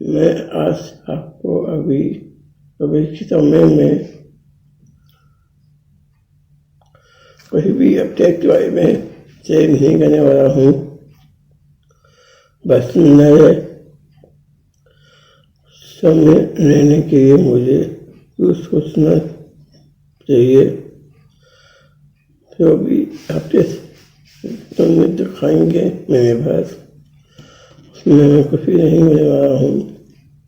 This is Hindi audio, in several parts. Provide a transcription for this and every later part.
मैं आज आपको अभी के समय में कोई भी अपडेट के बारे में शेयर नहीं करने वाला हूँ। बस नए समय रहने के लिए मुझे कुछ सोचना चाहिए। जो भी अपडेट तुमने दिखाएंगे मेरे पास, उसमें मैं कुछ भी नहीं होने वाला हूँ।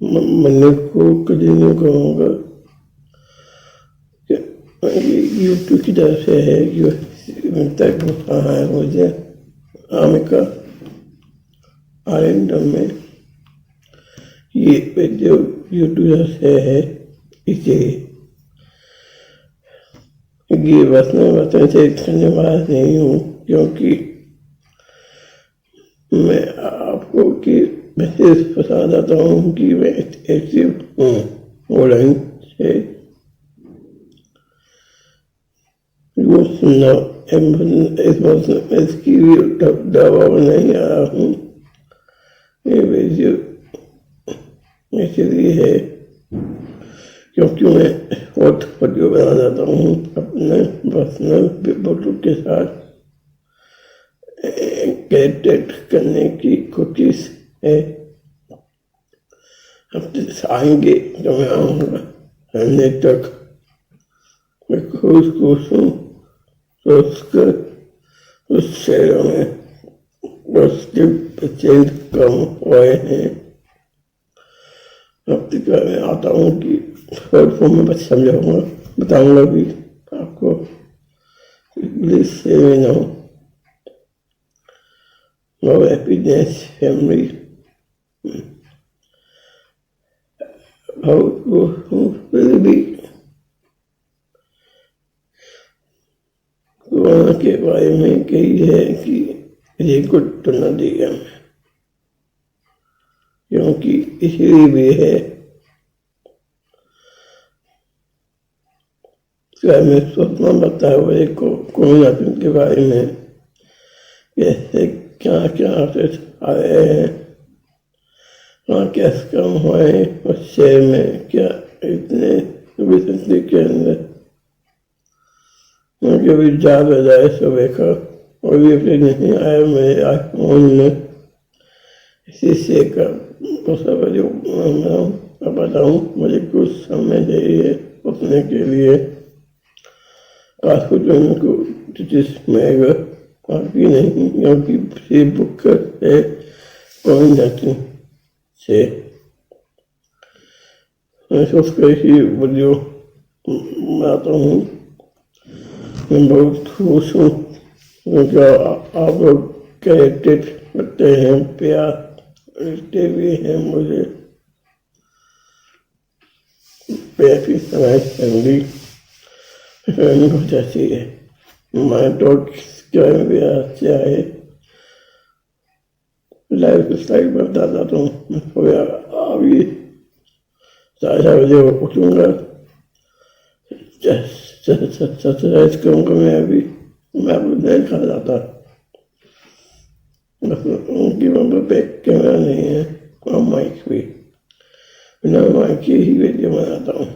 मन को कंटिन्यू करूँगा। यूट्यूब की तरफ से है जो तक रहा है मुझे आने का आनंद में ये वीडियो यूट्यूब से है, इसलिए ये बतन से करने वाला नहीं हूँ, क्योंकि मैं आपको की मैसेज बता देता हूँ कि मैं एक्टिव हूँ ऑनलाइन से। वो सुनना इसकी दबाव नहीं आ रहा हूँ। ये वीडियो इसलिए है क्योंकि मैं बहुत वीडियो बना जाता हूँ अपने पर्सनल फोटो के साथ क्रिएट करने की कोशिश है। हफ्ते आएंगे तो मैं आऊँगा रहने तक। मैं खुश हूँ सोचकर उस शहरों में पेशेंट कम हुए हैं। हफ्ते का मैं आता हूँ कि फॉर्म में बस समझाऊँगा, बताऊँगा भी आपको। प्लीज से ना नो हैप्पीनेस फैमिली फिर भी कोरोना के बारे में कही है कि ये कुछ तो न दिया, क्योंकि इसलिए भी है मैं सोचना पड़ता है मेरे को कोरोना के बारे में, कैसे क्या क्या आए हैं, कहाँ कैसे कम हुए उस शहर में, क्या इतने विशेषता के अंदर मुझे भी जा बजाय सुबह का और भी अपने नहीं आया मेरे आईफोन में। इसी से कर सब जो मैं बताऊँ, मुझे कुछ समय चाहिए उठने के लिए। आज को जिसमें काफ़ी नहीं, क्योंकि फ्री बुक है कोई नहीं से मैं सोच कर ही वीडियो बनाता हूँ। मैं बहुत खुश हूँ क्योंकि आप लोग कनेक्टेड करते हैं, प्यार देते भी हैं मुझे। पैसे समय फैमिली हो जाती है। मैं तो भी अच्छा है लाइफ स्टाइल बताता हूँ। अभी 4 बजे उठूँगा, एक्सरसाइज करूँगा। मैं अभी मैं आपको नहीं खा जाता, उनकी वहाँ पे कैमरा नहीं है और माइक भी, बिना माइक की ही वीडियो बनाता हूँ।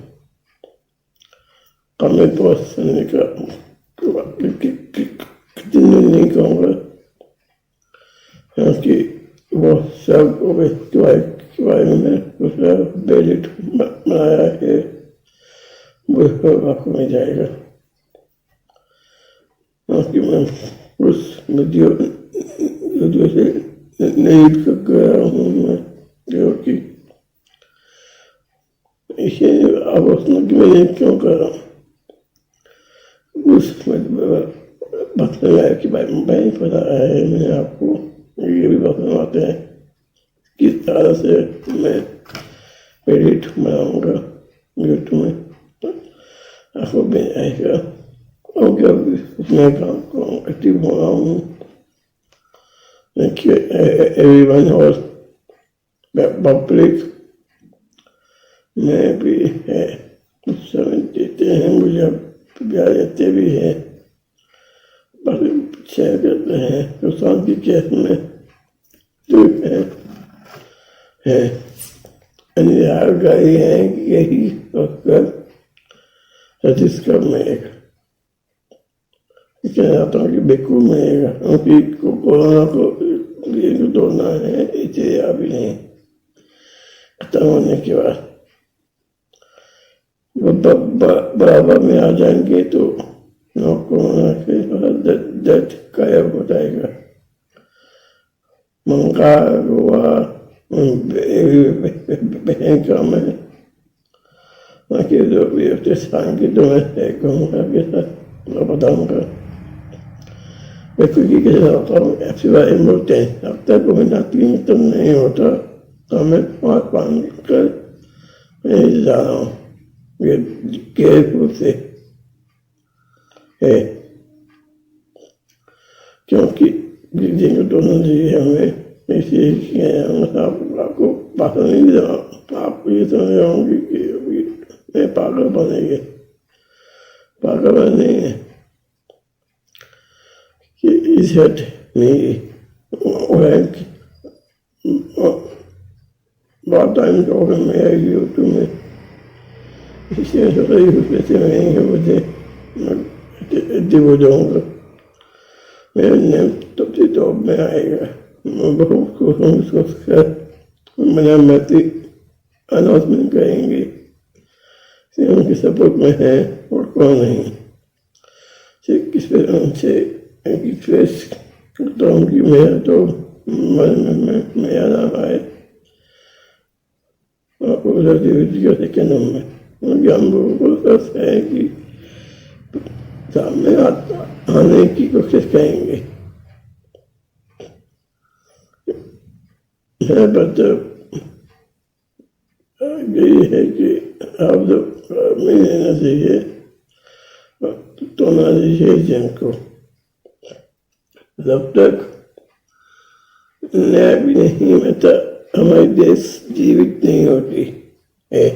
कमेंट पोस्ट करने का कितने नहीं कहूँगा, क्योंकि वो सब के बारे में दूसरा बेलिट बनाया है, वो आपको मिल जाएगा। क्योंकि मैं उस वीडियो से नहीं कर रहा हूँ मैं, क्योंकि इसे अब उसमें कि मैं क्यों कर रहा हूँ, उस बताया कि भाई नहीं पता है। मैं आपको ये भी बताते हैं किस तरह से मैं एडिट बनाऊँगा यूट्यूब में, आपको मिल जाएगा। क्योंकि अभी उसमें काम को एक्टिव हो रहा हूँ। एवरीवन और पब्लिक में भी है, कुछ समय देते हैं मुझे, प्यार देते भी हैं, शेयर करते हैं। तो शांति केस में है निराकारी हैं कि यही सोचकर सतीश कब मिलेगा। कहता हूँ कि बिल्कुल मिलेगा, क्योंकि कोरोना को तोड़ना है, इसे अभी नहीं, खत्म होने के बाद बराबर में आ जाएंगे तो कोरोना के दर्द गायब हो जाएगा। मंगा हुआ बहन का मैं बाकी जो भी होते शांति तो मैं कहूँगा के साथ बताऊँगा। मैं क्योंकि कैसे होता हूँ ऐसी बात बोलते हैं, अब तक कोई नाती तो नहीं होता तो मैं पाँच पान कर मैं जा रहा हूँ। ये केयरफुल से है, क्योंकि जिनको दोनों चाहिए हमें इसलिए आपको पागल नहीं देना। आपको ये समझ रहा हूँ कि मैं पागल बनेंगे, पागल बनेंगे कि इस हट में बहुत टाइम हो गया मैं यूट्यूब में, इसलिए सोचा यूट्यूब से मैं मुझे हो जाऊँगा। मेरा नेम तो में आएगा। मैं बहुत खुश हूँ सोचकर मेरा मैत्री अनाउंसमेंट करेंगे उनके सपोर्ट में है और कौन नहीं। किस करता हूँ कि मेरा तो मेरा नाम आए और सेकेंड नंबर, क्योंकि हम लोगों को सोचते हैं कि सामने आने की कोशिश करेंगे। मेरा बच्चा यही है कि आप लोग में रहना चाहिए तो ना दीजिए जिनको जब तक न्याय भी नहीं मिलता हमारे देश जीवित नहीं होती है।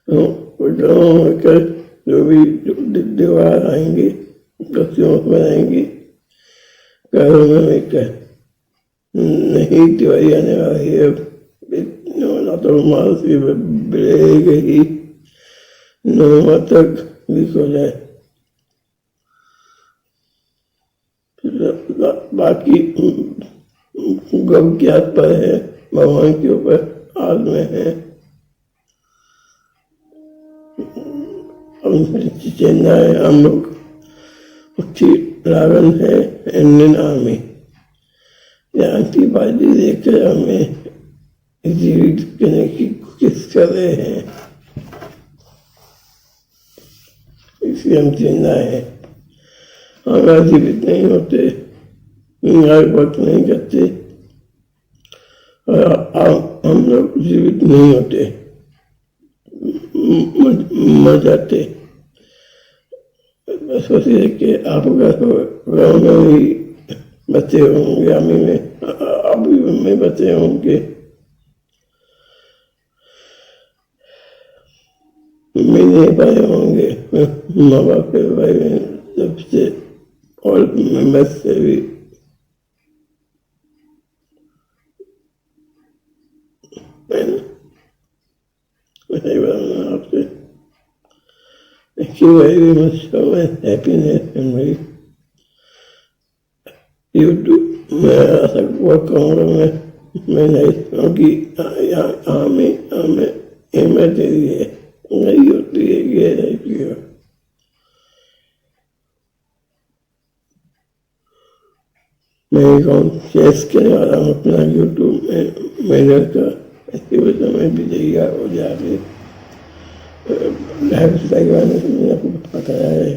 गाँव कर जो भी दीवार आएंगे बच्चों बनाएंगे घरों में मिलकर नहीं दिवाली आने वाली है। ना तो माल से बढ़ेगी नौ तक भी हो जाए। बाकी गम के हाथ पर है, भगवान के ऊपर हाथ में है। चेन्नई हम लोग अच्छी लागन है इंडियन आर्मी एंटीबॉडी लेकर हमें जीवित करने की कोशिश कर रहे हैं, इसलिए हम जिंदा है। अगर जीवित नहीं होते, वक्त नहीं करते और हम लोग जीवित नहीं होते, मर जाते। सोचिए कि आप गाँव में ही बच्चे होंगे, अभी में बच्चे होंगे, मिल नहीं पाए होंगे माँ बाप के भाई बहन सबसे और मेंबर्स से भी। आपसे very much for my happiness and my YouTube में ऐसा वर्क करूँगा मैं नहीं क्योंकि हमें हिम्मत दे दी है, नहीं होती है ये नहीं है। मैं कॉन्शियस करने वाला हूँ अपना यूट्यूब में मेरे का ऐसी वजह में भी तैयार हो जाते लाइफ स्टाइल वाले से मैंने आपको बताया है।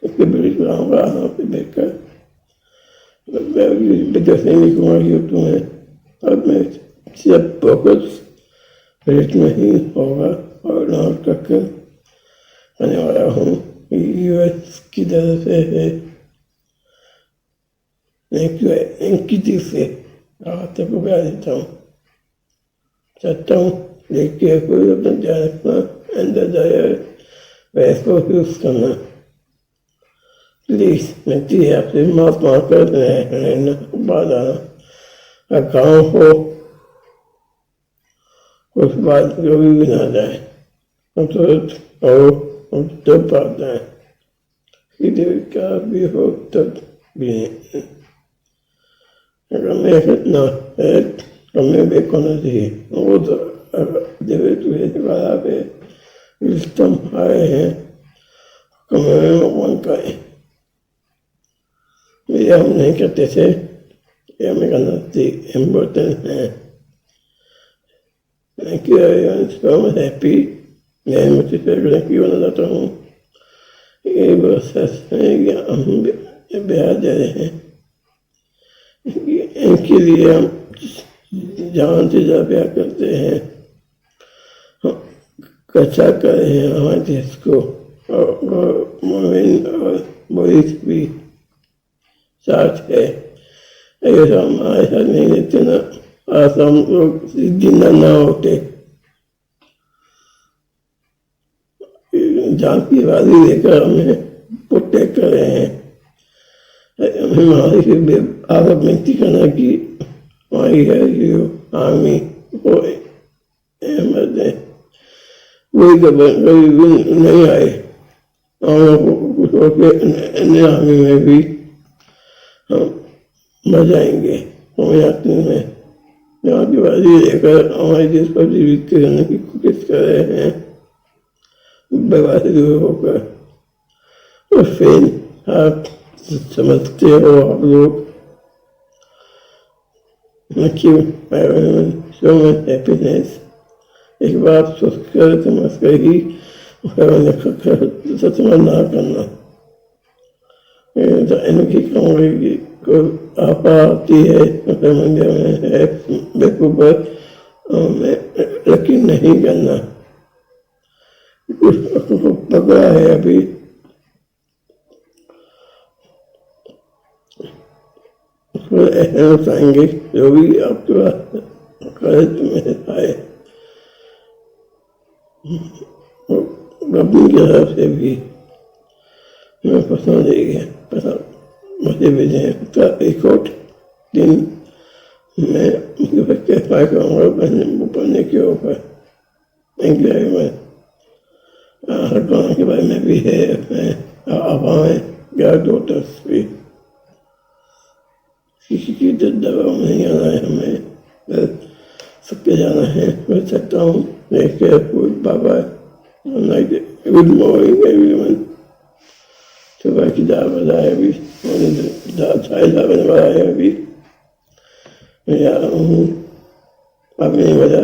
उसके बीच में आऊँगा यहाँ पे देखकर जैसे लिखूँगा यूट्यूब में और मैं सिर्फ फोकस रेट में ही होगा और नॉट तक आने वाला हूँ। यूएस की तरफ से है किसी से तक बता देता हूँ, चाहता हूँ देखिए कोई अपना ध्यान रखना, अंदर जाए वैस को यूज करना प्लीज। मैं चीज़ आपसे माफ कर रहना बाद आना। गाँव हो उस बात को भी ना जाए, हम तुरंत और हम तब पाते हैं कि देवी का भी हो तब भी नहीं। हमें कितना है, हमें बेकोना चाहिए वो तो देवी तुझे वाला पे विस्तम आए हैं, कमरे में मन का है। ये हम नहीं करते थे, ये हमें करना इम्पोर्टेंट है। Thank you everyone, so much happy। मैं मुझे करने की बना जाता हूँ। ये बस है कि हम बिहार जा रहे हैं, इनके लिए हम जान से ज्यादा प्यार करते हैं, कच्चा कर रहे हैं हमारे देश को, और मोमिन और बोरिस भी साथ है। अगर हम हमारे साथ नहीं रहते ना, आज हम लोग जिंदा ना होते। जान की बाजी लेकर हमें प्रोटेक्ट कर रहे हैं। हमारी आगे विनती करना कि हमारी है जो आर्मी वो अहमद है, वही कभी भी नहीं आए। हम लोग को आर्मी में भी हम मर जाएंगे। हम यात्री में जहाँ की बाजी लेकर हमारे देश पर जीवित करने की कोशिश कर रहे हैं, बर्बादी दूर होकर। और फिर आप समझते हो आप लोग क्यों सो मच हैप्पीनेस। एक बार सोचकर समझकर ही सचमा ना करना। इनकी कमरे को आपा आती है, मंदिर में है बेकूबर यकीन नहीं करना। कुछ पकड़ा है अभी, उसको ऐसे बताएंगे जो भी आपके पास खर्च में आए, अपनी तरफ से भी मैं पसंद देगी पसंद मुझे भेजें। एक और दिन मैं उनके बच्चे पाए करूँगा पढ़ने के ऊपर। Thank you very much. हर गाँव के बारे में भी है, अफवाहें क्या डॉक्टर्स भी किसी की दवा नहीं आना है, हमें सबके जाना है। मैं चाहता हूँ बाबा गुड मॉर्निंग एवरीवन। सुबह की दाल बनाए अभी, चाय बने वाला है अभी। मैं जा रहा हूँ, अब नहीं बजा,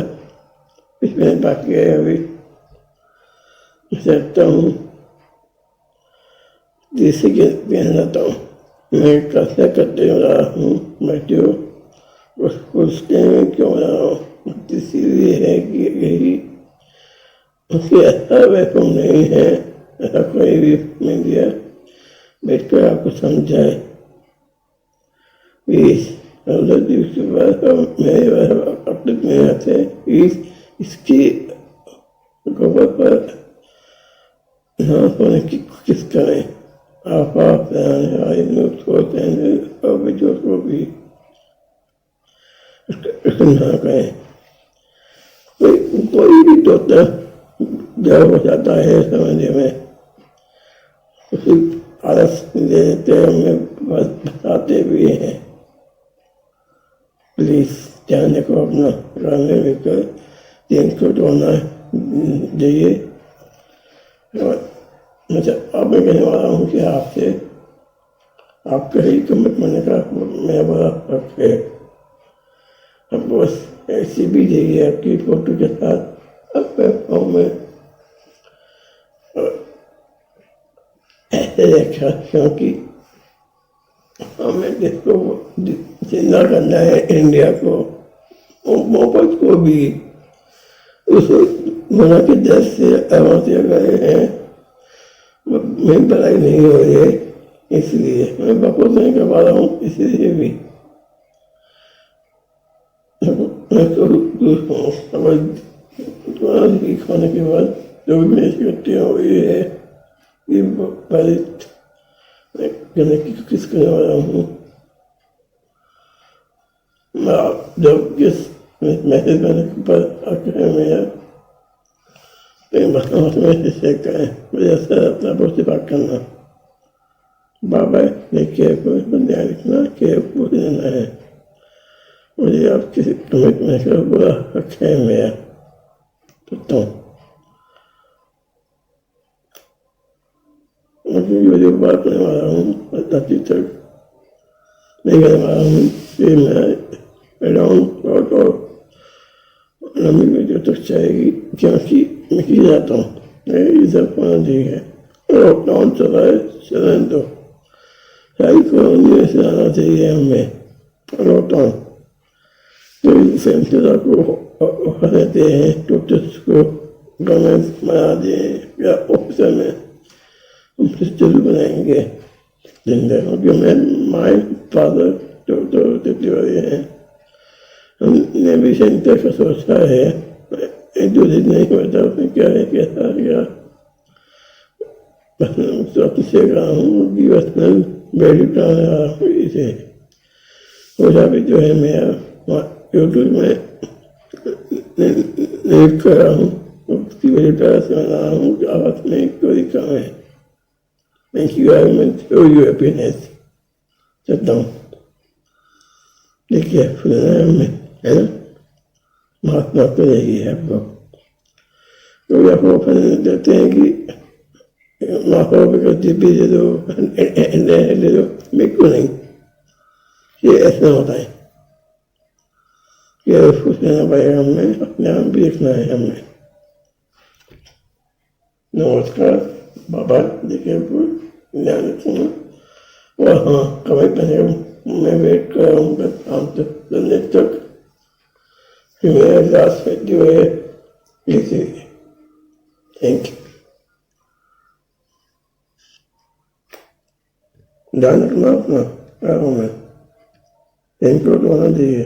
इसमें बाकी है अभी। मैं चाहता हूँ जिससे कहना चाहता हूँ, मैं कैसे करते रहा हूँ बैठो उसके में क्यों रहा हूँ, इसीलिए है कि यही उसके ऐसा वैसा नहीं है, ऐसा कोई भी मीडिया बैठकर आपको समझाए। प्लीज के बाद मेरे अपने में आते इसकी गोबर पर ना होने की कोशिश करें। आप वीडियो को भी ना करें। कोई भी डॉक्टर जब हो जाता है समझने में उसी आलस दे देते हैं, हमें बताते भी हैं। प्लीज ध्यान रखो अपना, गाने लेकर दिन को ढोना चाहिए। अब मैं कहने वाला हूँ कि आपसे आपका ही कमिटमेंट का मेरा बड़ा हक है। अब बस ऐसी भी चाहिए आपकी फोटो के साथ अपने फोन में ऐसे देखा, क्योंकि हमें देश को जिंदा करना है, इंडिया को मोहब्बत को भी उस मना के दस से आवाज़ गए हैं। मेरी पढ़ाई नहीं हो रही है, इसलिए मैं वापस नहीं कर पा रहा हूँ, इसलिए भी खाने के बाद जो भी मेरी गलतियाँ हुई है ये पहले करने की कोशिश करने वाला हूँ। जब मैसेज मैंने पर आके मेरा मैसेज चेक करें, मुझे ऐसा लगता है बहुत सी बात करना। बाबा देखिए कोई ध्यान रखना कि पूरी देना है, मुझे आप किसी कमिटमेंट का बुरा रखे है मेरा तो मैं जो बात करने वाला हूँ अभी तक नहीं करने वाला हूँ कि मैं अराउंड और लंबी वीडियो तक जाएगी क्योंकि मैं की जाता हूँ मेरी जबान दी है। लॉकडाउन चला है, चलन दो सारी कॉलोनी से आना चाहिए हमें। लॉकडाउन कोई फैसला को देते हैं टूटिस्ट को गवर्नमेंट बना दिए या ऑफिसर में हम जरूर बनाएंगे जिंदगी, क्योंकि मैं माई फादर जो तिवारी हैं, हमने भी सेंटर का सोचा है। एक दो दिन नहीं होता उसमें क्या है कैसा क्या से कहा हूँ कि बस मैं बैठी उठाने वाला हूँ इसे सोचा भी जो है मैं यूट्यूब में देख कर रहा हूँ उसकी वजह से बना रहा हूँ कि आवाज में कोई काम है। Thank you, I will show you happiness. Sit down. देखिए में है ना महात्मा तो यही है आपको तो आपको देते हैं कि माफा करती भी दे दो दे दो, मेरे को नहीं, ये ऐसा होता है कि कुछ लेना पड़ेगा हमें, अपने आप भी देखना है हमें। नमस्कार बाबा देखिए ध्यान रखूँगा और हाँ कभी पहले मैं वेट कर रहा हूँ शाम तक संडे तक कि मेरा लास्ट वीडियो है इसी। थैंक यू, ध्यान रखना अपना। थैंक यू, तो होना चाहिए।